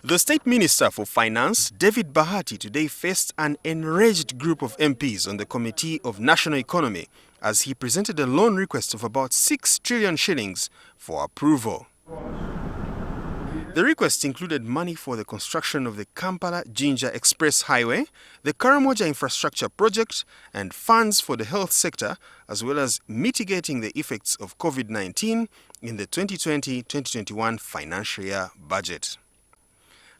The State Minister for Finance, David Bahati, today faced an enraged group of MPs on the Committee of National Economy as he presented a loan request of about 6 trillion shillings for approval. The request included money for the construction of the Kampala-Jinja Express Highway, the Karamoja Infrastructure Project, and funds for the health sector, as well as mitigating the effects of COVID-19 in the 2020-2021 financial year budget.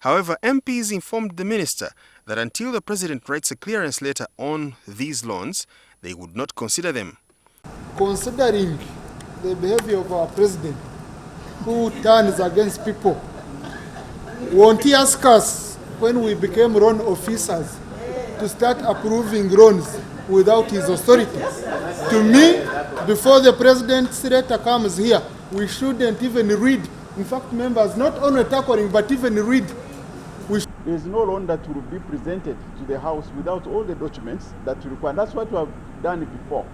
However, MPs informed the minister that until the president writes a clearance letter on these loans, they would not consider them. Considering the behavior of our president, who turns against people, won't he ask us, when we became loan officers, to start approving loans without his authority? To me, before the president's letter comes here, we shouldn't even read. In fact, members, not only tackling, but even read. There is no loan that will be presented to the House without all the documents that we require. That's what we have done before.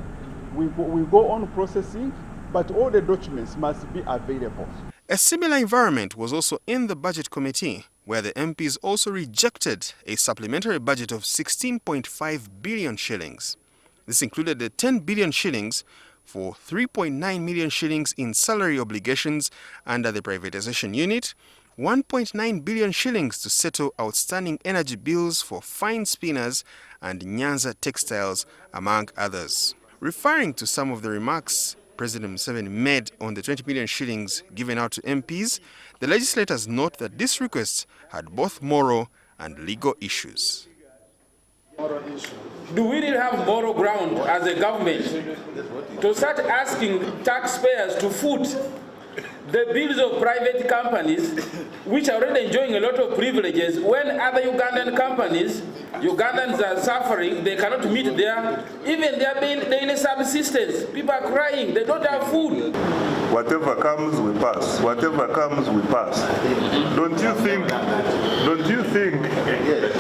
We go on processing, but all the documents must be available. A similar environment was also in the Budget Committee, where the MPs also rejected a supplementary budget of 16.5 billion shillings. This included the 10 billion shillings for 3.9 million shillings in salary obligations under the privatization unit, 1.9 billion shillings to settle outstanding energy bills for fine spinners and Nyanza textiles, among others. Referring to some of the remarks President Museveni made on the 20 million shillings given out to MPs, the legislators note that this request had both moral and legal issues. Do we really have moral ground as a government to start asking taxpayers to foot the bills of private companies which are already enjoying a lot of privileges when other Ugandan companies, Ugandans are suffering, they cannot meet even their daily subsistence. People are crying, they don't have food. Whatever comes, we pass. Whatever comes, we pass. Don't you think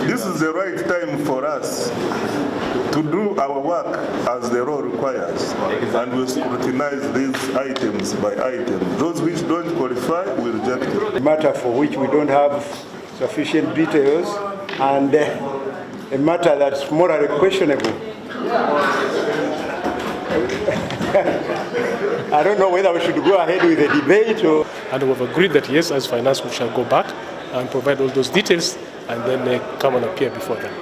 this is the right time for us to do our work as the law requires, and we scrutinize these items by items. Those which don't qualify, we reject it. A matter for which we don't have sufficient details, and a matter that's morally questionable. I don't know whether we should go ahead with the debate or... And we've agreed that yes, as finance, we shall go back and provide all those details and then come and appear before them.